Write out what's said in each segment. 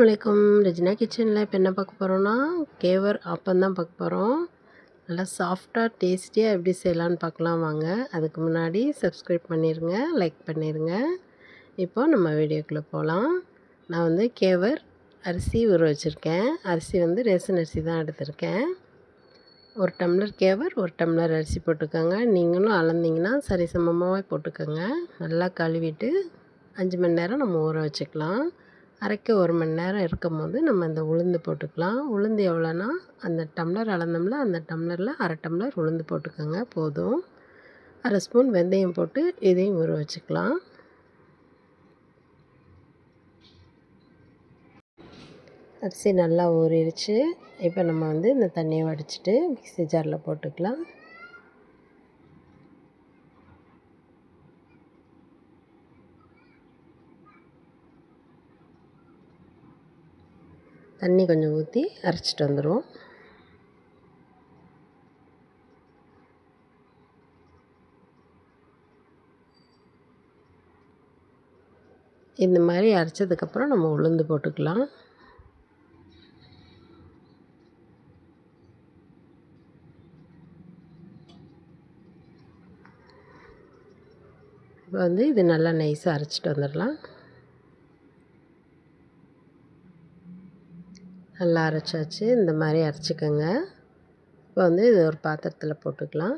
அஸ்ஸலாமு ரெஜினா கிச்சனில் இப்போ என்ன பார்க்க போகிறோன்னா கேவர் ஆப்பம் தான் பார்க்க போகிறோம். நல்லா சாஃப்டாக டேஸ்டியாக எப்படி செய்யலான்னு பார்க்கலாம் வாங்க. அதுக்கு முன்னாடி சப்ஸ்கிரைப் பண்ணிடுங்க, லைக் பண்ணிடுங்க. இப்போ நம்ம வீடியோக்குள்ளே போகலாம். நான் வந்து கேவர் அரிசி ஊற வச்சுருக்கேன். அரிசி வந்து ரேஷன் அரிசி தான் எடுத்திருக்கேன். 1 டம்ளர் கேவர் 1 டம்ளர் அரிசி போட்டுக்கோங்க. நீங்களும் அளந்தீங்கன்னா சரிசமமாகவே போட்டுக்கோங்க. நல்லா கழுவிட்டு 5 மணி நேரம் நம்ம ஊற வச்சுக்கலாம். அரைக்க 1 மணி நேரம் இருக்கும்போது நம்ம இந்த உளுந்து போட்டுக்கலாம். உளுந்து எவ்வளோனா அந்த டம்ளர் அளந்தோம்ல அந்த டம்ளரில் 1/2 டம்ளர் உளுந்து போட்டுக்கோங்க போதும். 1/2 ஸ்பூன் வெந்தயம் போட்டு இதையும் ஊற வச்சுக்கலாம். அரிசி நல்லா ஊறிடுச்சு. இப்போ நம்ம வந்து இந்த தண்ணியை வடிச்சிட்டு மிக்ஸி ஜாரில் போட்டுக்கலாம். தண்ணி கொஞ்சம் ஊற்றி அரைச்சிட்டு வந்துடும். இந்த மாதிரி அரைச்சதுக்கப்புறம் நம்ம உளுந்து போட்டுக்கலாம். இப்போ வந்து இது நல்லா நைஸாக அரைச்சிட்டு வந்துடலாம். நல்லா அரைச்சாச்சு. இந்த மாதிரி அரைச்சிக்கோங்க. இப்போ வந்து இது ஒரு பாத்திரத்தில் போட்டுக்கலாம்.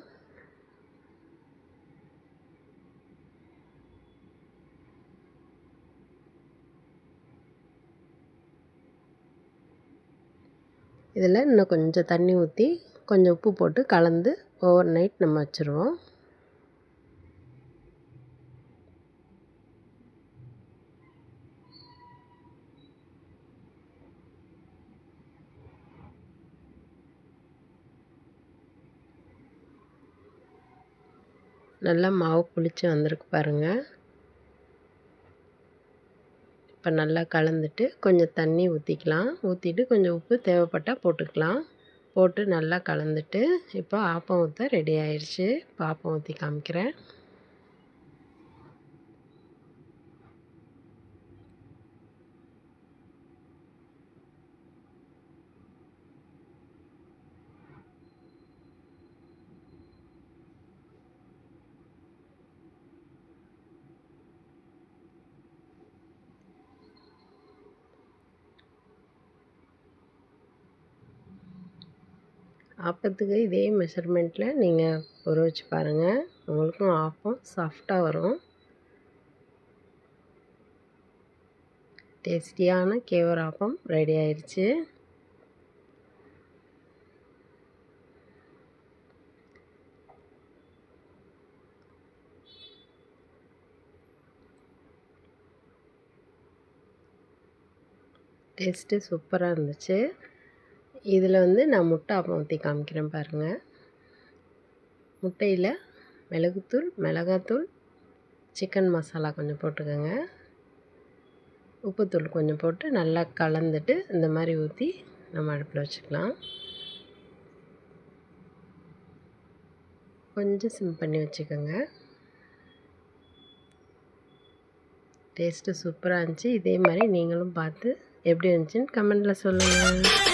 இதில் இன்னும் கொஞ்சம் தண்ணி ஊற்றி கொஞ்சம் உப்பு போட்டு கலந்து ஓவர் நைட் நம்ம வச்சுருவோம். நல்லா மாவு புளிச்சு வந்திருக்கு பாருங்கள். இப்போ நல்லா கலந்துட்டு கொஞ்சம் தண்ணி ஊற்றிக்கலாம். ஊற்றிட்டு கொஞ்சம் உப்பு தேவைப்பட்டால் போட்டுக்கலாம். போட்டு நல்லா கலந்துட்டு இப்போ ஆப்பம் ஊற்ற ரெடி ஆயிடுச்சு. இப்போ ஆப்பம் ஊற்றி காமிக்கிறேன். ஆப்பத்துக்கு இதே மெஷர்மெண்ட்டில் நீங்கள் ஊற வச்சு பாருங்கள். உங்களுக்கும் ஆப்பம் சாஃப்டாக வரும். டேஸ்டியான கேவர் ஆப்பம் ரெடி ஆயிடுச்சு. டேஸ்ட்டு சூப்பராக இருந்துச்சு. இதில் வந்து நான் முட்டை ஆப்பம் ஊற்றி காமிக்கிறேன் பாருங்கள். முட்டையில் மிளகுத்தூள், மிளகாத்தூள், சிக்கன் மசாலா கொஞ்சம் போட்டுக்கோங்க. உப்புத்தூள் கொஞ்சம் போட்டு நல்லா கலந்துட்டு இந்த மாதிரி ஊற்றி நம்ம அடுப்பில் வச்சுக்கலாம். கொஞ்சம் சிம் பண்ணி வச்சுக்கோங்க. டேஸ்ட்டு சூப்பராக இருந்துச்சு. இதே மாதிரி நீங்களும் பார்த்து எப்படி இருந்துச்சுன்னு கமெண்டில் சொல்லுங்கள்.